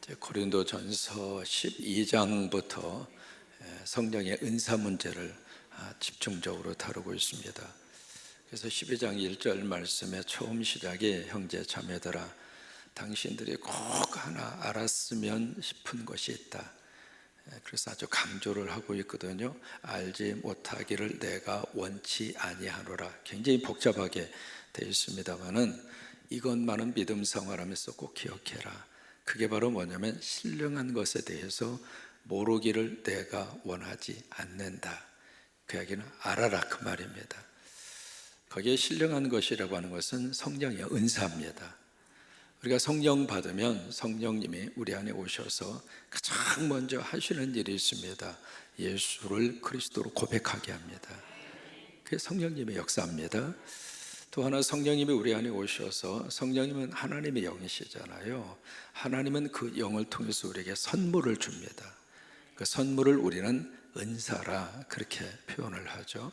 고린도전서 12장부터 성령의 은사 문제를 집중적으로 다루고 있습니다. 그래서 12장 1절 말씀의 처음 시작이 형제 자매들아 당신들이 꼭 하나 알았으면 싶은 것이 있다. 그래서 아주 강조를 하고 있거든요. 알지 못하기를 내가 원치 아니하노라. 굉장히 복잡하게 되어 있습니다만은 이것만은 믿음 생활하면서 꼭 기억해라. 그게 바로 뭐냐면 신령한 것에 대해서 모르기를 내가 원하지 않는다. 그 이야기는 알아라 그 말입니다. 거기에 신령한 것이라고 하는 것은 성령의 은사입니다. 우리가 성령 받으면 성령님이 우리 안에 오셔서 가장 먼저 하시는 일이 있습니다. 예수를 그리스도로 고백하게 합니다. 그게 성령님의 역사입니다. 또 하나 성령님이 우리 안에 오셔서, 성령님은 하나님의 영이시잖아요. 하나님은 그 영을 통해서 우리에게 선물을 줍니다. 그 선물을 우리는 은사라 그렇게 표현을 하죠.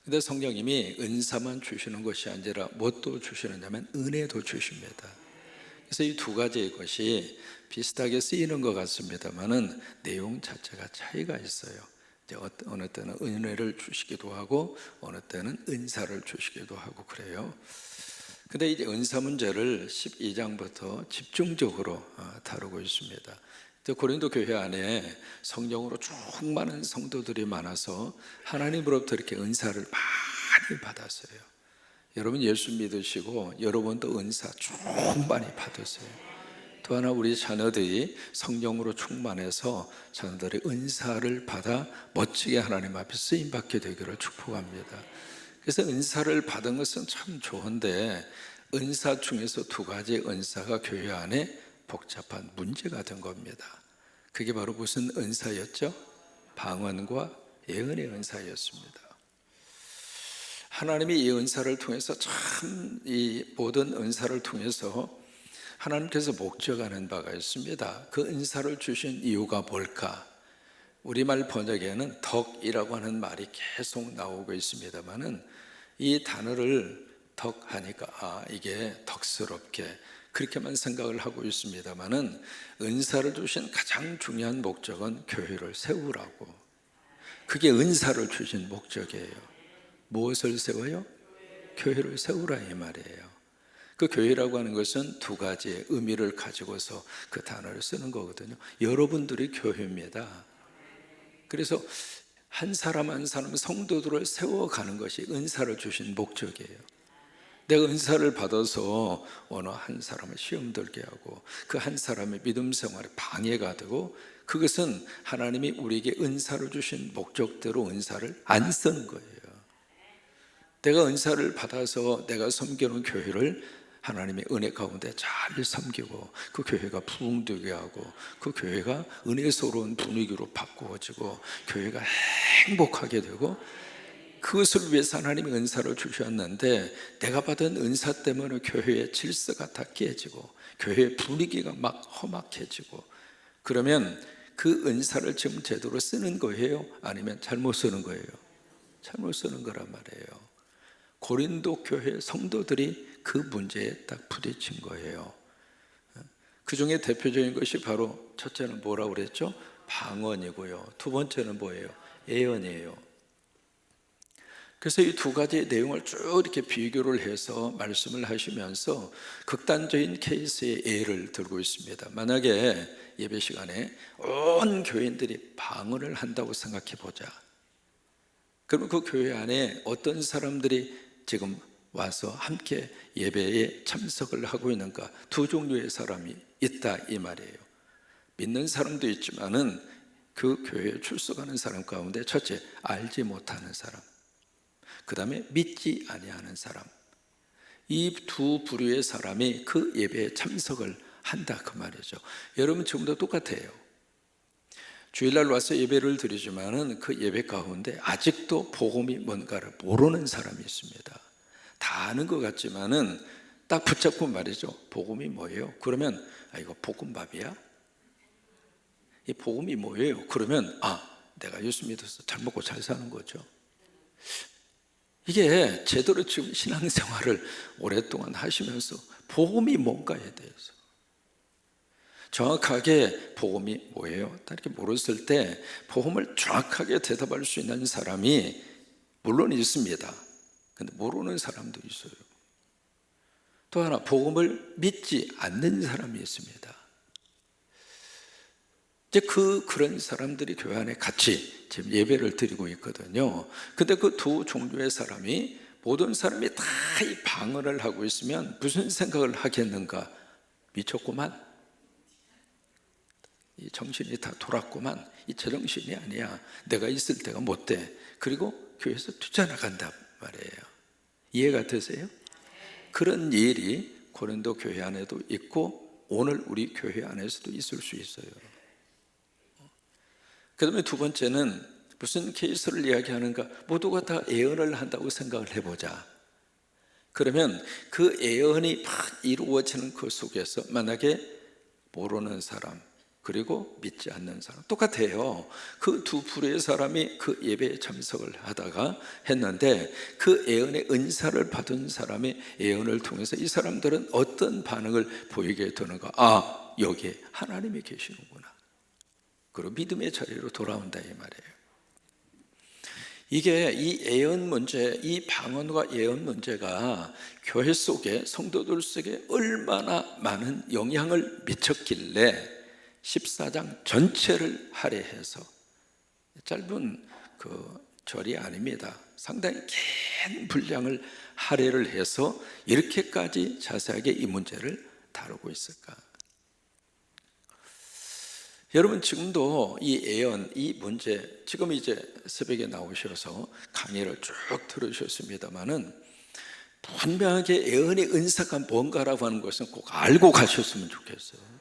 근데 성령님이 은사만 주시는 것이 아니라 무엇도 주시느냐면 은혜도 주십니다. 그래서 이 두 가지의 것이 비슷하게 쓰이는 것 같습니다만은 내용 자체가 차이가 있어요. 이제 어느 때는 은혜를 주시기도 하고 어느 때는 은사를 주시기도 하고 그래요. 근데 이제 은사 문제를 12장부터 집중적으로 다루고 있습니다. 고린도 교회 안에 성령으로 충만한 성도들이 많아서 하나님으로부터 이렇게 은사를 많이 받았어요. 여러분 예수 믿으시고 여러분도 은사 충만히 받으세요. 또 하나 우리 자녀들이 성령으로 충만해서 자녀들이 은사를 받아 멋지게 하나님 앞에 쓰임받게 되기를 축복합니다. 그래서 은사를 받은 것은 참 좋은데 은사 중에서 두 가지 은사가 교회 안에 복잡한 문제가 된 겁니다. 그게 바로 무슨 은사였죠? 방언과 예언의 은사였습니다. 하나님이 이 은사를 통해서 참 이 모든 은사를 통해서 하나님께서 목적하는 바가 있습니다. 그 은사를 주신 이유가 뭘까? 우리말 번역에는 덕이라고 하는 말이 계속 나오고 있습니다만은 이 단어를 덕하니까 이게 덕스럽게 그렇게만 생각을 하고 있습니다만은 은사를 주신 가장 중요한 목적은 교회를 세우라고. 그게 은사를 주신 목적이에요. 무엇을 세워요? 교회를 세우라 이 말이에요. 그 교회라고 하는 것은 두 가지의 의미를 가지고서 그 단어를 쓰는 거거든요. 여러분들이 교회입니다. 그래서 한 사람 한 사람 성도들을 세워가는 것이 은사를 주신 목적이에요. 내가 은사를 받아서 어느 한 사람을 시험 들게 하고 그 한 사람의 믿음 생활에 방해가 되고, 그것은 하나님이 우리에게 은사를 주신 목적대로 은사를 안 쓰는 거예요. 내가 은사를 받아서 내가 섬기는 교회를 하나님의 은혜 가운데 잘 섬기고 그 교회가 부흥되게 하고 그 교회가 은혜스러운 분위기로 바꾸어지고 교회가 행복하게 되고, 그것을 위해서 하나님이 은사를 주셨는데 내가 받은 은사 때문에 교회의 질서가 다 깨지고 교회의 분위기가 막 험악해지고, 그러면 그 은사를 지금 제대로 쓰는 거예요? 아니면 잘못 쓰는 거예요? 잘못 쓰는 거란 말이에요. 고린도 교회 성도들이 그 문제에 딱 부딪힌 거예요. 그 중에 대표적인 것이 바로 첫째는 뭐라고 그랬죠? 방언이고요. 두 번째는 뭐예요? 예언이에요. 그래서 이 두 가지 내용을 쭉 이렇게 비교를 해서 말씀을 하시면서 극단적인 케이스의 예를 들고 있습니다. 만약에 예배 시간에 온 교인들이 방언을 한다고 생각해 보자. 그러면 그 교회 안에 어떤 사람들이 지금 와서 함께 예배에 참석을 하고 있는가? 두 종류의 사람이 있다 이 말이에요. 믿는 사람도 있지만은 그 교회에 출석하는 사람 가운데 첫째, 알지 못하는 사람, 그 다음에 믿지 아니하는 사람, 이 두 부류의 사람이 그 예배에 참석을 한다 그 말이죠. 여러분 지금도 똑같아요. 주일날 와서 예배를 드리지만은 그 예배 가운데 아직도 복음이 뭔가를 모르는 사람이 있습니다. 다 아는 것 같지만은 딱 붙잡고 말이죠. 복음이 뭐예요? 그러면 이거 볶음밥이야? 이 복음이 뭐예요? 그러면 내가 예수 믿어서 잘 먹고 잘 사는 거죠. 이게 제대로 지금 신앙생활을 오랫동안 하시면서 복음이 뭔가에 대해서 정확하게 복음이 뭐예요? 이렇게 물었을 때 복음을 정확하게 대답할 수 있는 사람이 물론 있습니다. 근데 모르는 사람도 있어요. 또 하나, 복음을 믿지 않는 사람이 있습니다. 이제 그런 사람들이 교회 안에 같이 지금 예배를 드리고 있거든요. 근데 그 두 종류의 사람이, 모든 사람이 다 이 방언을 하고 있으면 무슨 생각을 하겠는가? 미쳤구만, 이 정신이 다 돌았구만, 이 제정신이 아니야, 내가 있을 때가 못 돼, 그리고 교회에서 뛰쳐나간단 말이에요. 이해가 되세요? 그런 일이 고린도 교회 안에도 있고 오늘 우리 교회 안에서도 있을 수 있어요. 그 다음에 두 번째는 무슨 케이스를 이야기하는가? 모두가 다 예언을 한다고 생각을 해보자. 그러면 그 예언이 막 이루어지는 그 속에서 만약에 모르는 사람 그리고 믿지 않는 사람 똑같아요. 그 두 부류의 사람이 그 예배에 참석을 하다가 했는데, 그 예언의 은사를 받은 사람이 예언을 통해서 이 사람들은 어떤 반응을 보이게 되는가? 아, 여기에 하나님이 계시는구나. 그리고 믿음의 자리로 돌아온다, 이 말이에요. 이게 이 예언 문제, 이 방언과 예언 문제가 교회 속에, 성도들 속에 얼마나 많은 영향을 미쳤길래 14장 전체를 할애해서, 짧은 그 절이 아닙니다. 상당히 긴 분량을 할애를 해서 이렇게까지 자세하게 이 문제를 다루고 있을까? 여러분, 지금도 이 예언, 이 문제, 지금 이제 새벽에 나오셔서 강의를 쭉 들으셨습니다마는 분명하게 예언의 은사가 뭔가라고 하는 것은 꼭 알고 가셨으면 좋겠어요.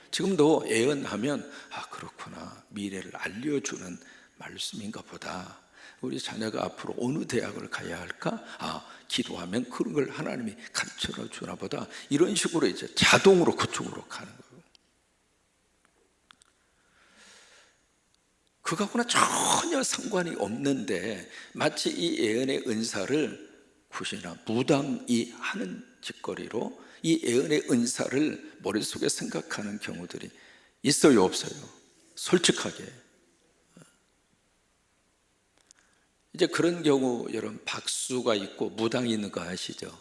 지금도 예언하면 아, 그렇구나, 미래를 알려주는 말씀인가 보다. 우리 자녀가 앞으로 어느 대학을 가야 할까? 아, 기도하면 그런 걸 하나님이 가르쳐 주나 보다. 이런 식으로 이제 자동으로 그쪽으로 가는 거예요. 그거하고는 전혀 상관이 없는데 마치 이 예언의 은사를 굿이나 무당이 하는 짓거리로 이 예언의 은사를 머릿속에 생각하는 경우들이 있어요, 없어요? 솔직하게. 이제 그런 경우, 여러분, 박수가 있고 무당이 있는 거 아시죠?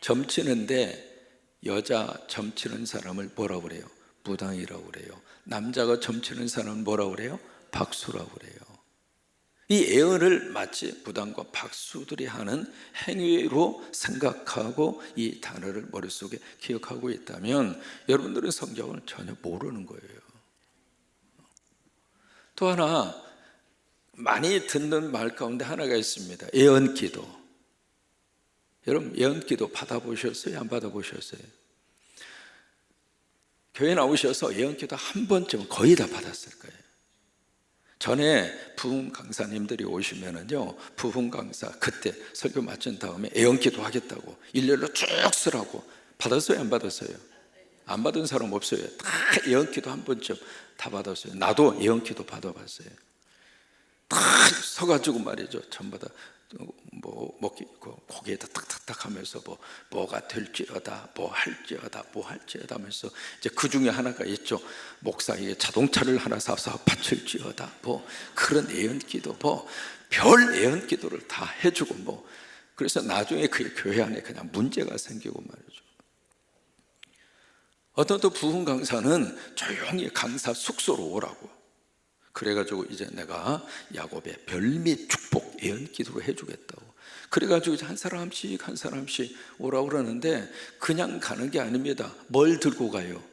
점치는데 여자 점치는 사람을 뭐라고 그래요? 무당이라고 그래요. 남자가 점치는 사람은 뭐라고 그래요? 박수라고 그래요. 이 예언을 마치 무당과 박수들이 하는 행위로 생각하고 이 단어를 머릿속에 기억하고 있다면 여러분들은 성경을 전혀 모르는 거예요. 또 하나, 많이 듣는 말 가운데 하나가 있습니다. 예언기도. 여러분, 예언기도 받아보셨어요? 안 받아보셨어요? 교회 나오셔서 예언기도 한 번쯤 거의 다 받았을 거예요. 전에 부흥 강사님들이 오시면은요, 부흥 강사 그때 설교 마친 다음에 예언기도 하겠다고 일렬로 쭉 쓰라고 받았어요, 안 받았어요? 안 받은 사람 없어요. 다 예언기도 한 번쯤 다 받았어요. 나도 예언기도 받아봤어요. 딱 서가지고 말이죠, 전부 다 고개에다 탁탁탁 하면서 뭐가 될지어다, 뭐 할지어다 하면서, 이제 그 중에 하나가 있죠. 목사에게 자동차를 하나 사서 바칠지어다, 그런 예언기도, 별 예언기도를 다 해주고, 그래서 나중에 그 교회 안에 그냥 문제가 생기고 말이죠. 어떤 또 부흥 강사는 조용히 강사 숙소로 오라고, 그래가지고 이제 내가 야곱의 별미 축복 예언 기도를 해주겠다고, 그래가지고 이제 한 사람씩 오라고 그러는데 그냥 가는 게 아닙니다. 뭘 들고 가요?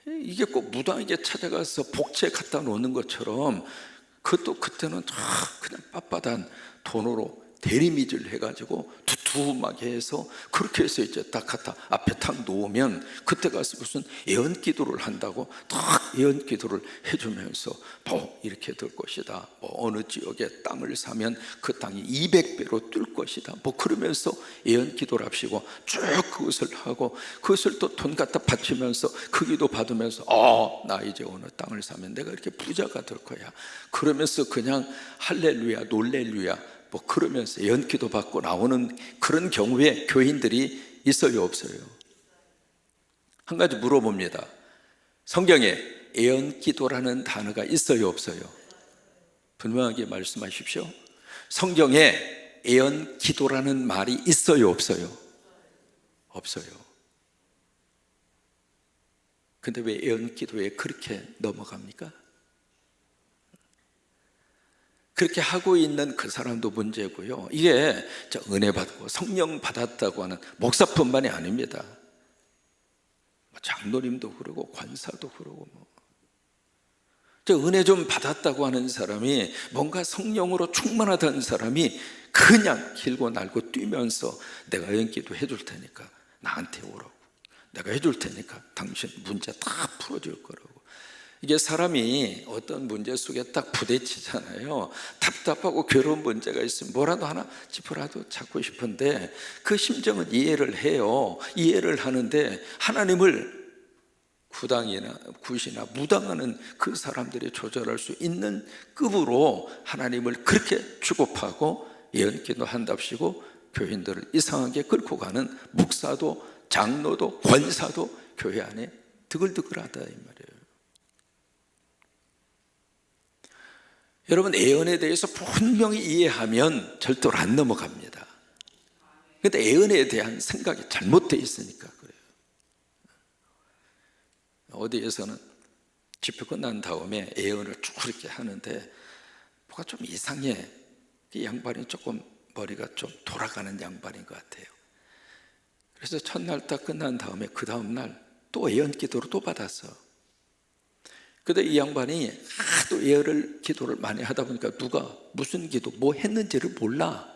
이게 꼭 무당에게 찾아가서 복채 갖다 놓는 것처럼, 그것도 그때는 그냥 빳빳한 돈으로 대리미질 해가지고 두툼하게 해서, 그렇게 해서 이제 딱 갖다 앞에 탁 놓으면 그때 가서 무슨 예언기도를 한다고 딱 예언기도를 해주면서 이렇게 될 것이다, 어느 지역에 땅을 사면 그 땅이 200배로 뛸 것이다, 그러면서 예언기도를 합시고 쭉 그것을 하고, 그것을 또 돈 갖다 바치면서 그 기도 받으면서 나 이제 어느 땅을 사면 내가 이렇게 부자가 될 거야, 그러면서 그냥 할렐루야 놀렐루야 그러면서 예언기도 받고 나오는 그런 경우에 교인들이 있어요, 없어요? 한 가지 물어봅니다. 성경에 애언기도라는 단어가 있어요, 없어요? 분명하게 말씀하십시오. 성경에 애언기도라는 말이 있어요, 없어요? 없어요. 근데 왜 애언기도에 그렇게 넘어갑니까? 그렇게 하고 있는 그 사람도 문제고요. 이게 은혜 받고 성령 받았다고 하는 목사뿐만이 아닙니다. 장로님도 그러고 관사도 그러고 은혜 좀 받았다고 하는 사람이, 뭔가 성령으로 충만하다는 사람이 그냥 길고 날고 뛰면서 내가 애언기도 해줄 테니까 나한테 오라고, 내가 해줄 테니까 당신 문제 다 풀어줄 거라고. 이게 사람이 어떤 문제 속에 딱 부딪히잖아요. 답답하고 괴로운 문제가 있으면 뭐라도 하나 짚어라도 찾고 싶은데 그 심정은 이해를 해요. 이해를 하는데 하나님을 굿이나 무당하는 그 사람들이 조절할 수 있는 급으로 하나님을 그렇게 취급하고 예언기도 한답시고 교인들을 이상하게 끌고 가는 목사도 장로도 권사도 교회 안에 드글드글하다 이 말이에요. 여러분, 애언에 대해서 분명히 이해하면 절대로 안 넘어갑니다. 그런데 애언에 대한 생각이 잘못되어 있으니까 그래요. 어디에서는 집회 끝난 다음에 애언을 쭉 이렇게 하는데 뭐가 좀 이상해. 이 양반이 조금 머리가 좀 돌아가는 양반인 것 같아요. 그래서 첫날 딱 끝난 다음에 그 다음날 또 애언 기도를 또 받았어. 근데 이 양반이 하도 기도를 많이 하다 보니까 누가 무슨 기도 뭐 했는지를 몰라.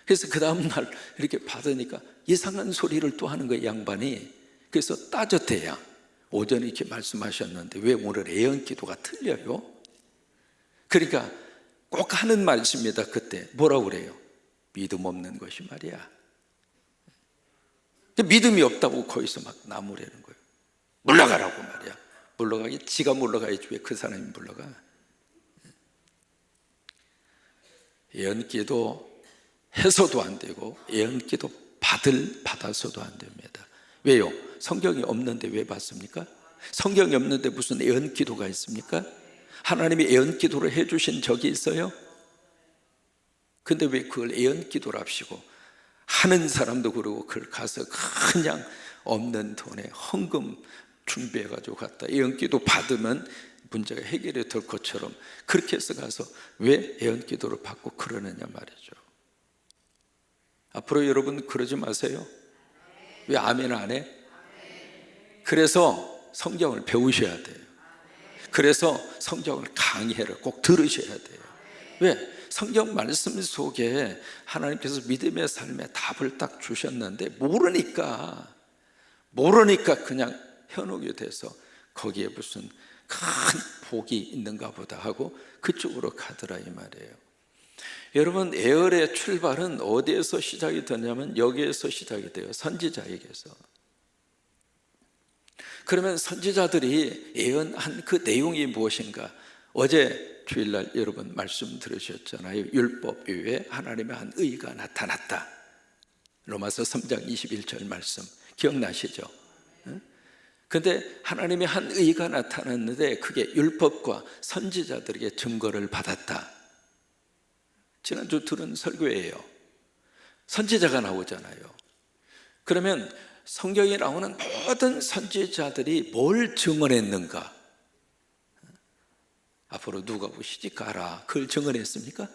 그래서 그 다음날 이렇게 받으니까 이상한 소리를 또 하는 거예요, 양반이. 그래서 따졌대야. 오전에 이렇게 말씀하셨는데 왜 오늘 애언 기도가 틀려요? 그러니까 꼭 하는 말씀입니다. 그때 뭐라고 그래요? 믿음 없는 것이 말이야. 믿음이 없다고 거기서 막 나무라는 거예요. 물러가라고 말이야. 물러가기, 지가 물러가야지 왜 그 사람이 물러가? 애언기도 해서도 안 되고 애언기도 받아서도 안 됩니다. 왜요? 성경이 없는데 왜 받습니까? 성경이 없는데 무슨 애언기도가 있습니까? 하나님이 애언기도를 해주신 적이 있어요? 근데 왜 그걸 애언기도랍시고 하는 사람도 그러고 그걸 가서 그냥 없는 돈에 헌금 준비해가지고 갔다 애언기도 받으면 문제가 해결이 될 것처럼 그렇게 해서 가서 왜 애언기도를 받고 그러느냐 말이죠. 앞으로 여러분 그러지 마세요. 왜 아멘 안 해? 그래서 성경을 배우셔야 돼요. 그래서 성경을 강의를 꼭 들으셔야 돼요. 왜? 성경 말씀 속에 하나님께서 믿음의 삶에 답을 딱 주셨는데 모르니까 그냥 현혹이 돼서 거기에 무슨 큰 복이 있는가 보다 하고 그쪽으로 가더라 이 말이에요. 여러분, 애언의 출발은 어디에서 시작이 되냐면 여기에서 시작이 돼요. 선지자에게서. 그러면 선지자들이 예언한 그 내용이 무엇인가? 어제 주일날 여러분 말씀 들으셨잖아요. 율법 이외에 하나님의 한 의가 나타났다. 로마서 3장 21절 말씀 기억나시죠? 그런데 하나님의 한 의가 나타났는데 그게 율법과 선지자들에게 증거를 받았다. 지난주 들은 설교예요. 선지자가 나오잖아요. 그러면 성경에 나오는 모든 선지자들이 뭘 증언했는가? 앞으로 누가 시집가라 그걸 증언했습니까?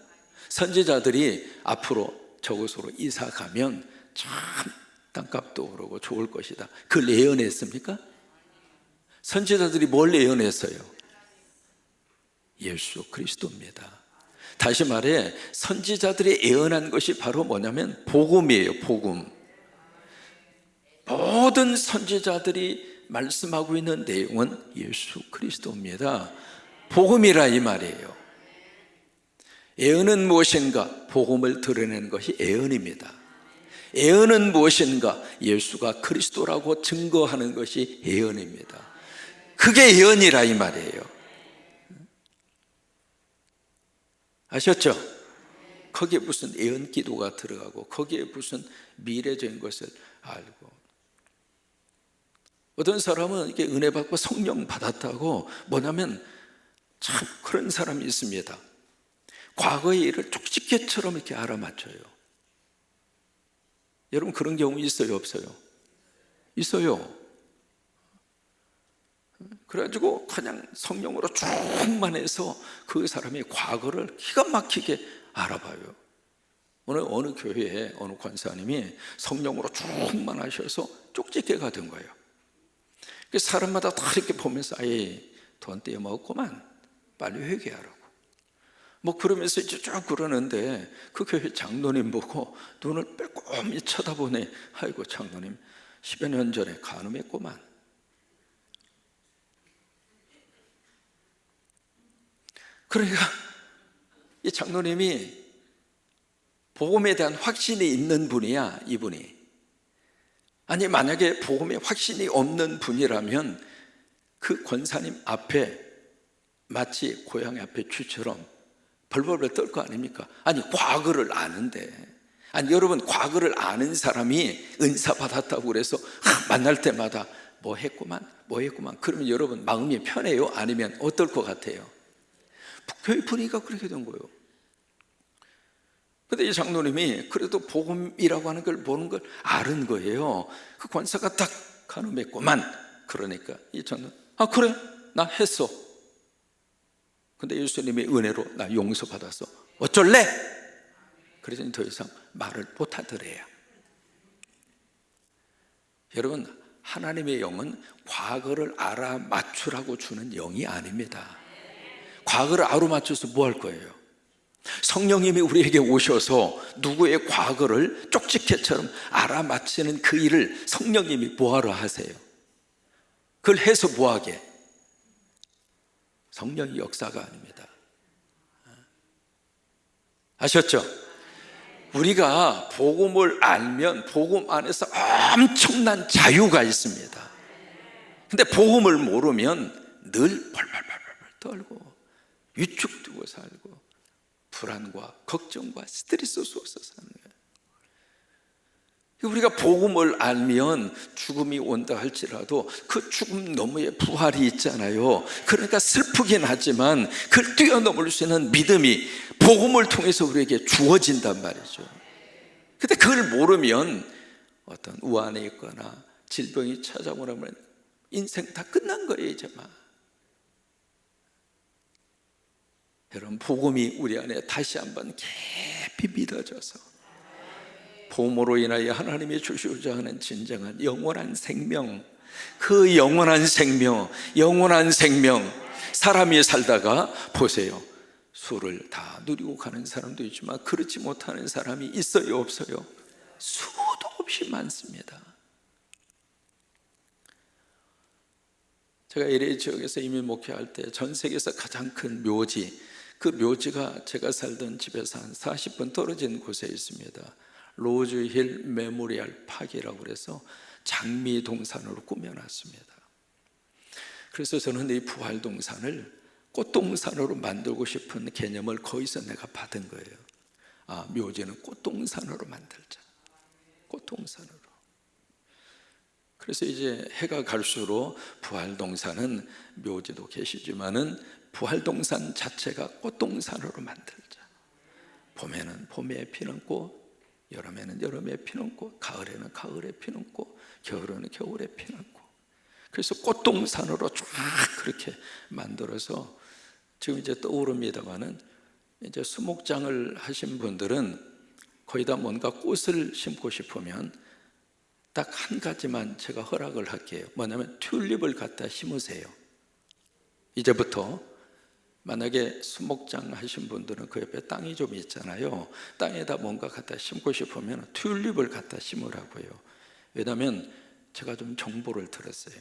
선지자들이 앞으로 저곳으로 이사 가면 참 땅값도 오르고 좋을 것이다 그걸 예언했습니까? 선지자들이 뭘 예언했어요? 예수 그리스도입니다. 다시 말해 선지자들이 예언한 것이 바로 뭐냐면 복음이에요. 복음. 모든 선지자들이 말씀하고 있는 내용은 예수 그리스도입니다. 복음이라 이 말이에요. 예언은 무엇인가? 복음을 드러내는 것이 예언입니다. 예언은 무엇인가? 예수가 그리스도라고 증거하는 것이 예언입니다. 그게 예언이라 이 말이에요. 아셨죠? 거기에 무슨 예언 기도가 들어가고 거기에 무슨 미래적인 것을 알고, 어떤 사람은 이게 은혜 받고 성령 받았다고 뭐냐면 참 그런 사람이 있습니다. 과거의 일을 쪽집게처럼 이렇게 알아맞혀요. 여러분 그런 경우 있어요, 없어요? 있어요. 그래가지고 그냥 성령으로 충만해서 그 사람의 과거를 기가 막히게 알아봐요. 오늘 어느 교회에 어느 권사님이 성령으로 충만하셔서 쪽집게가 된 거예요. 사람마다 다 이렇게 보면서 아예 돈 떼어먹었구만, 빨리 회개하라고 뭐 그러면서 이제 쭉 그러는데 그 교회 장로님 보고 눈을 빼꼼히 쳐다보네. 아이고 장로님 10여 년 전에 간음했구만. 그러니까 이 장로님이 복음에 대한 확신이 있는 분이야, 이분이. 아니 만약에 복음에 확신이 없는 분이라면 그 권사님 앞에 마치 고양이 앞에 쥐처럼 벌벌벌 떨 거 아닙니까? 아니 과거를 아는데, 아니 여러분 과거를 아는 사람이 은사 받았다고 그래서 만날 때마다 뭐 했구만 그러면 여러분 마음이 편해요? 아니면 어떨 것 같아요? 교회 분위기가 그렇게 된 거예요. 근데 이 장로님이 그래도 복음이라고 하는 걸 보는 걸 아는 거예요. 그 권사가 딱 간음했구만. 그러니까 이 장로님 그래 나 했어. 근데 예수님의 은혜로 나 용서받았어. 어쩔래? 그러더니 더 이상 말을 못 하더래요. 여러분 하나님의 영은 과거를 알아맞추라고 주는 영이 아닙니다. 과거를 알아맞춰서 뭐 할 거예요? 성령님이 우리에게 오셔서 누구의 과거를 쪽집게처럼 알아맞히는 그 일을 성령님이 뭐하러 하세요? 그걸 해서 뭐하게? 성령의 역사가 아닙니다. 아셨죠? 우리가 복음을 알면 복음 안에서 엄청난 자유가 있습니다. 근데 복음을 모르면 늘 벌벌벌벌 떨고 위축되고 살고 불안과 걱정과 스트레스 속에서 사는 거예요. 우리가 복음을 알면 죽음이 온다 할지라도 그 죽음 너머에 부활이 있잖아요. 그러니까 슬프긴 하지만 그걸 뛰어넘을 수 있는 믿음이 복음을 통해서 우리에게 주어진단 말이죠. 근데 그걸 모르면 어떤 우환에 있거나 질병이 찾아오면 인생 다 끝난 거예요, 이제 막. 여러분 복음이 우리 안에 다시 한번 깊이 믿어져서 복음으로 인하여 하나님이 주시고자 하는 진정한 영원한 생명, 그 영원한 생명 사람이 살다가 보세요. 수를 다 누리고 가는 사람도 있지만 그렇지 못하는 사람이 있어요, 없어요? 수도 없이 많습니다. 제가 LA 지역에서 이민 목회할 때 전 세계에서 가장 큰 묘지, 그 묘지가 제가 살던 집에서 한 40분 떨어진 곳에 있습니다. 로즈힐 메모리얼 파크라고 그래서 장미동산으로 꾸며놨습니다. 그래서 저는 이 부활동산을 꽃동산으로 만들고 싶은 개념을 거기서 내가 받은 거예요. 묘지는 꽃동산으로 만들자. 꽃동산으로. 그래서 이제 해가 갈수록 부활동산은 묘지도 계시지만은 부활동산 자체가 꽃동산으로 만들자. 봄에는 봄에 피는 꽃, 여름에는 여름에 피는 꽃, 가을에는 가을에 피는 꽃, 겨울에는 겨울에 피는 꽃. 그래서 꽃동산으로 쫙 그렇게 만들어서 지금 이제 떠오릅니다만은 이제 수목장을 하신 분들은 거기다 뭔가 꽃을 심고 싶으면 딱 한 가지만 제가 허락을 할게요. 뭐냐면 튤립을 갖다 심으세요. 이제부터 만약에 수목장 하신 분들은 그 옆에 땅이 좀 있잖아요. 땅에다 뭔가 갖다 심고 싶으면 튤립을 갖다 심으라고요. 왜냐하면 제가 좀 정보를 들었어요.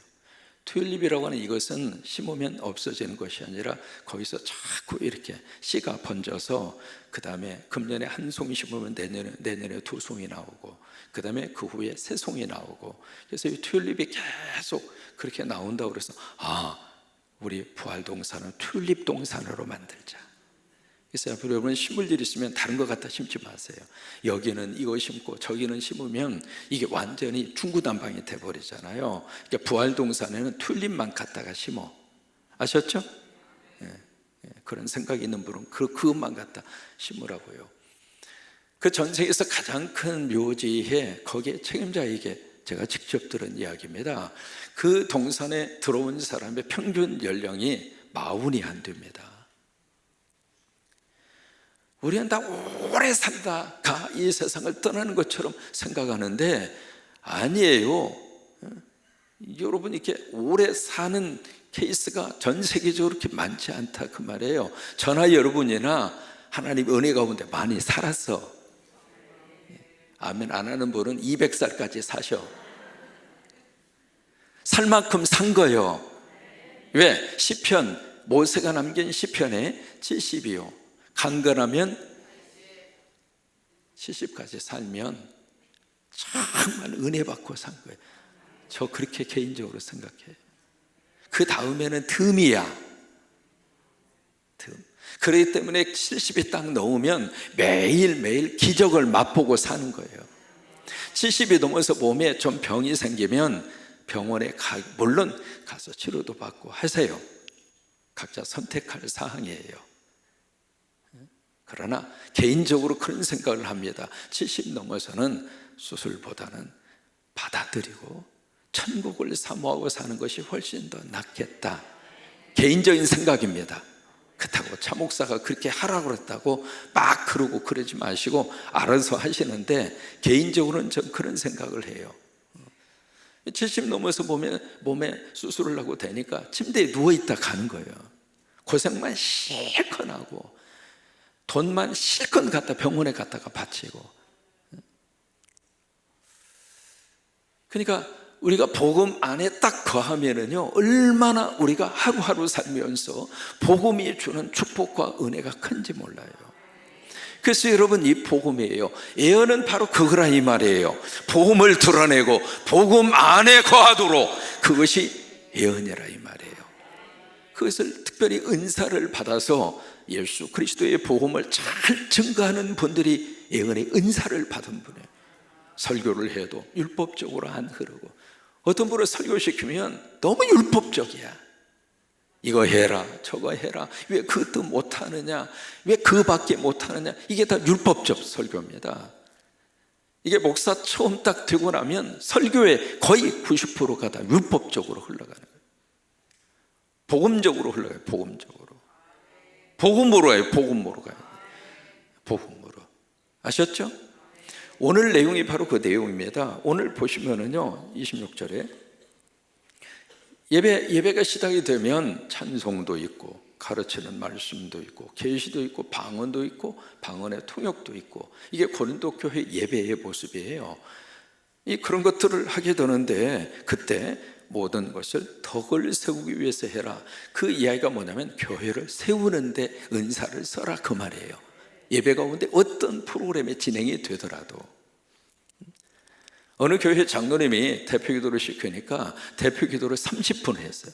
튤립이라고 하는 이것은 심으면 없어지는 것이 아니라 거기서 자꾸 이렇게 씨가 번져서 그 다음에 금년에 한 송이 심으면 내년에 두 송이 나오고 그 다음에 그 후에 세 송이 나오고, 그래서 이 튤립이 계속 그렇게 나온다고 그래서 우리 부활동산은 튤립동산으로 만들자. 그래서 앞으로 여러분 심을 일 있으면 다른 것 갖다 심지 마세요. 여기는 이거 심고 저기는 심으면 이게 완전히 중구난방이 돼버리잖아요. 그러니까 부활동산에는 튤립만 갖다가 심어. 아셨죠? 그런 생각이 있는 분은 그것만 갖다 심으라고요. 그 전세계에서 가장 큰 묘지에 거기에 책임자에게 제가 직접 들은 이야기입니다. 그 동산에 들어온 사람의 평균 연령이 40이 안 됩니다. 우리는 다 오래 살다가 이 세상을 떠나는 것처럼 생각하는데 아니에요. 여러분 이렇게 오래 사는 케이스가 전 세계적으로 그렇게 많지 않다 그 말이에요. 저나 여러분이나 하나님 은혜 가운데 많이 살았어. 아멘 안 하는 분은 200살까지 사셔. 살 만큼 산 거요. 왜? 시편, 모세가 남긴 시편에 70이요. 강건하면 70까지 살면 정말 은혜 받고 산 거예요. 저 그렇게 개인적으로 생각해요. 그 다음에는 듬이야. 듬. 그렇기 때문에 70이 딱 넘으면 매일매일 기적을 맛보고 사는 거예요. 70이 넘어서 몸에 좀 병이 생기면 병원에 물론 가서 치료도 받고 하세요. 각자 선택할 사항이에요. 그러나 개인적으로 그런 생각을 합니다. 70 넘어서는 수술보다는 받아들이고 천국을 사모하고 사는 것이 훨씬 더 낫겠다. 개인적인 생각입니다. 그렇다고 차 목사가 그렇게 하라고 그랬다고 막 그러고 그러지 마시고 알아서 하시는데 개인적으로는 전 그런 생각을 해요. 70 넘어서 보면 몸에 수술을 하고 되니까 침대에 누워있다 가는 거예요. 고생만 실컷 하고 돈만 실컷 갖다 병원에 갔다가 바치고. 그러니까 우리가 복음 안에 딱 거하면은요 얼마나 우리가 하루하루 살면서 복음이 주는 축복과 은혜가 큰지 몰라요. 그래서 여러분 이 복음이에요. 예언은 바로 그거라 이 말이에요. 복음을 드러내고 복음 안에 거하도록 그것이 예언이라 이 말이에요. 그것을 특별히 은사를 받아서 예수 그리스도의 복음을 잘 증거하는 분들이 예언의 은사를 받은 분이에요. 설교를 해도 율법적으로 안 흐르고 어떤 분을 설교시키면 너무 율법적이야. 이거 해라 저거 해라 왜 그것도 못하느냐 왜 그밖에 못하느냐 이게 다 율법적 설교입니다. 이게 목사 처음 딱 되고 나면 설교의 거의 90%가 다 율법적으로 흘러가는 거예요. 복음적으로 흘러가요. 복음으로 해요. 복음으로 가요. 복음으로. 아셨죠? 오늘 내용이 바로 그 내용입니다. 오늘 보시면은요 26절에 예배가 시작이 되면 찬송도 있고 가르치는 말씀도 있고 계시도 있고 방언도 있고 방언의 통역도 있고 이게 고린도 교회 예배의 모습이에요. 그런 것들을 하게 되는데 그때 모든 것을 덕을 세우기 위해서 해라. 그 이야기가 뭐냐면 교회를 세우는데 은사를 써라 그 말이에요. 예배 가운데 어떤 프로그램이 진행이 되더라도 어느 교회 장로님이 대표기도를 시키니까 대표기도를 30분 했어요.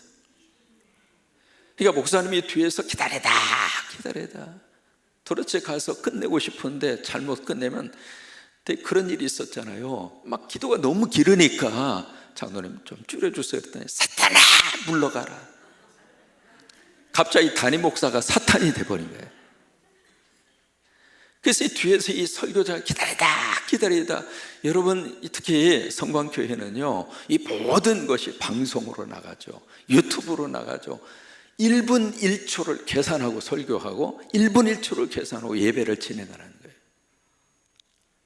그러니까 목사님이 뒤에서 기다리다 도대체 가서 끝내고 싶은데 잘못 끝내면 그런 일이 있었잖아요. 막 기도가 너무 길으니까 장로님 좀 줄여주세요 그랬더니 사탄아 물러가라. 갑자기 담임 목사가 사탄이 돼버린 거예요. 그래서 뒤에서 이 설교자가 기다리다 여러분 특히 성광교회는요 이 모든 것이 방송으로 나가죠. 유튜브로 나가죠. 1분 1초를 계산하고 설교하고 1분 1초를 계산하고 예배를 진행하는 거예요.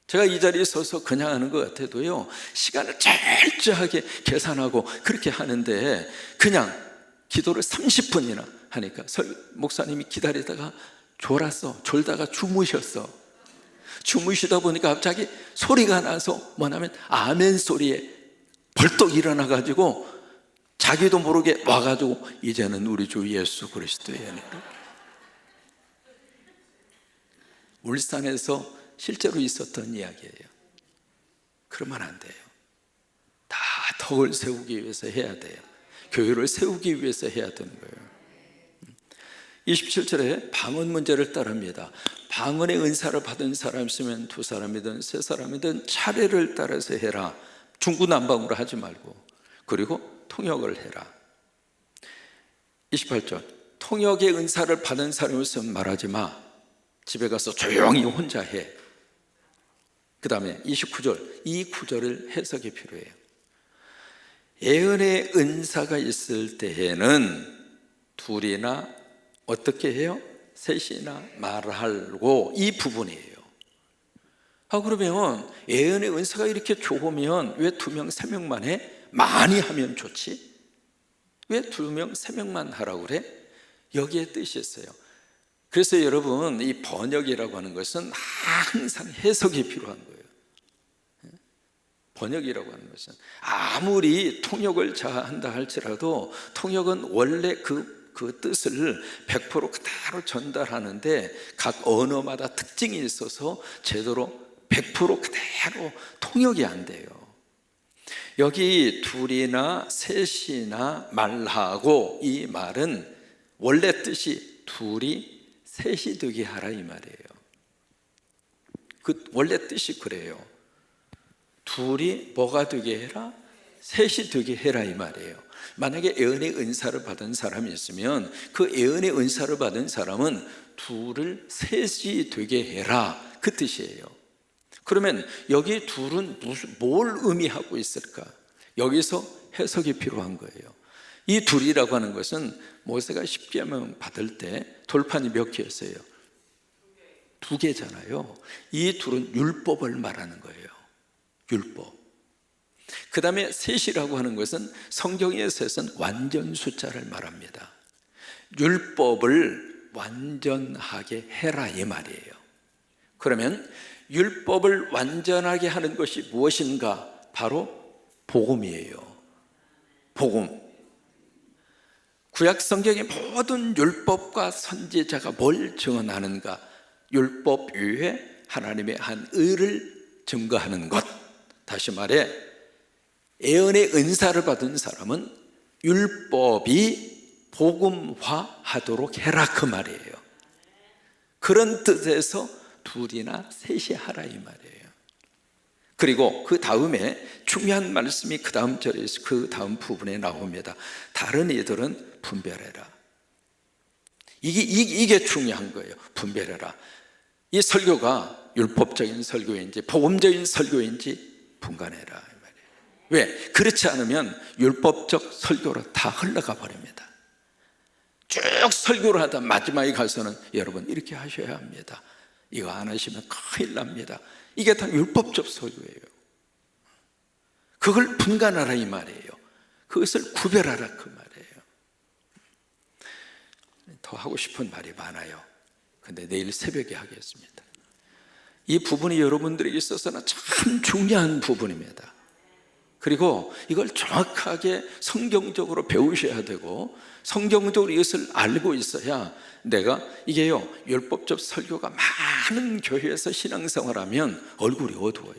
제가 이 자리에 서서 그냥 하는 것 같아도요 시간을 철저하게 계산하고 그렇게 하는데 그냥 기도를 30분이나 하니까 목사님이 기다리다가 졸다가 주무시다 보니까 갑자기 소리가 나서 뭐냐면 아멘 소리에 벌떡 일어나가지고 자기도 모르게 와가지고 이제는 우리 주 예수 그리스도의 은혜로. 울산에서 실제로 있었던 이야기예요. 그러면 안 돼요. 다 덕을 세우기 위해서 해야 돼요. 교회를 세우기 위해서 해야 되는 거예요. 27절에 방언 문제를 따릅니다. 방언의 은사를 받은 사람 있으면 두 사람이든 세 사람이든 차례를 따라서 해라. 중구난방으로 하지 말고. 그리고 통역을 해라. 28절, 통역의 은사를 받은 사람이 있으면 말하지 마. 집에 가서 조용히 혼자 해. 그 다음에 29절, 이 구절을 해석이 필요해요. 예언의 은사가 있을 때에는 둘이나 어떻게 해요? 셋이나 말하고, 이 부분이에요. 그러면 예언의 은사가 이렇게 좋으면 왜 2명, 3명만 해? 많이 하면 좋지? 왜 2명, 3명만 하라고 그래? 여기에 뜻이 있어요. 그래서 여러분, 이 번역이라고 하는 것은 항상 해석이 필요한 거예요. 번역이라고 하는 것은 아무리 통역을 잘한다 할지라도 통역은 원래 그 뜻을 100% 그대로 전달하는데 각 언어마다 특징이 있어서 제대로 100% 그대로 통역이 안 돼요. 여기 둘이나 셋이나 말하고, 이 말은 원래 뜻이 둘이 셋이 되게 하라 이 말이에요. 그 원래 뜻이 그래요. 둘이 뭐가 되게 해라? 셋이 되게 해라 이 말이에요. 만약에 예언의 은사를 받은 사람이 있으면 그 예언의 은사를 받은 사람은 둘을 셋이 되게 해라, 그 뜻이에요. 그러면 여기 둘은 뭘 의미하고 있을까? 여기서 해석이 필요한 거예요. 이 둘이라고 하는 것은 모세가 십계명 받을 때 돌판이 몇 개였어요? 2개잖아요. 이 둘은 율법을 말하는 거예요. 율법. 그 다음에 셋이라고 하는 것은 성경의 셋은 완전 숫자를 말합니다. 율법을 완전하게 해라 이 말이에요. 그러면 율법을 완전하게 하는 것이 무엇인가? 바로 복음이에요. 복음. 구약 성경의 모든 율법과 선지자가 뭘 증언하는가? 율법 위에 하나님의 한 의를 증거하는 것. 다시 말해, 예언의 은사를 받은 사람은 율법이 복음화하도록 해라 그 말이에요. 그런 뜻에서 둘이나 셋이 하라 이 말이에요. 그리고 그 다음에 중요한 말씀이 그 다음 절에, 그 다음 부분에 나옵니다. 다른 이들은 분별해라. 이게 중요한 거예요. 분별해라. 이 설교가 율법적인 설교인지 복음적인 설교인지 분간해라 이 말이에요. 왜? 그렇지 않으면 율법적 설교로 다 흘러가 버립니다. 쭉 설교를 하다 마지막에 가서는 여러분 이렇게 하셔야 합니다. 이거 안 하시면 큰일 납니다. 이게 다 율법적 설교예요. 그걸 분간하라 이 말이에요. 그것을 구별하라 그 말이에요. 더 하고 싶은 말이 많아요. 근데 내일 새벽에 하겠습니다. 이 부분이 여러분들에게 있어서는 참 중요한 부분입니다. 그리고 이걸 정확하게 성경적으로 배우셔야 되고 성경적으로 이것을 알고 있어야 내가, 이게요, 율법적 설교가 많은 교회에서 신앙생활하면 얼굴이 어두워요.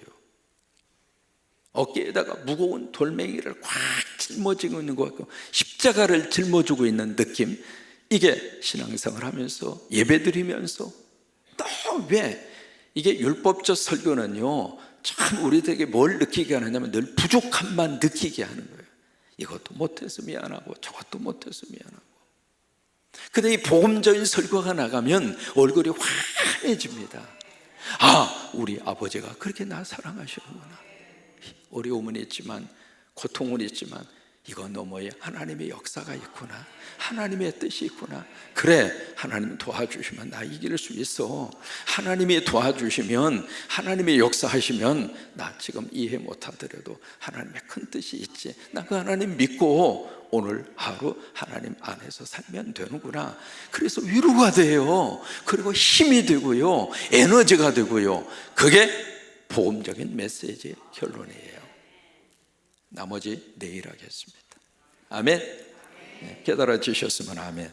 어깨에다가 무거운 돌멩이를 꽉 짊어지고 있는 것 같고 십자가를 짊어지고 있는 느낌, 이게 신앙생활하면서 예배드리면서 또 왜 이게 율법적 설교는요 참 우리들에게 뭘 느끼게 하느냐면 늘 부족함만 느끼게 하는 거예요. 이것도 못해서 미안하고 저것도 못해서 미안하고. 근데 이 복음적인 설교가 나가면 얼굴이 환해집니다. 아, 우리 아버지가 그렇게 나 사랑하시는구나. 어려움은 있지만 고통은 있지만 이거 너머에 하나님의 역사가 있구나, 하나님의 뜻이 있구나. 그래, 하나님 도와주시면 나 이길 수 있어. 하나님이 도와주시면, 하나님의 역사하시면 나 지금 이해 못하더라도 하나님의 큰 뜻이 있지. 나 그 하나님 믿고 오늘 하루 하나님 안에서 살면 되는구나. 그래서 위로가 돼요. 그리고 힘이 되고요, 에너지가 되고요. 그게 복음적인 메시지의 결론이에요. 나머지 내일 하겠습니다. 아멘. 깨달아 주셨으면 아멘.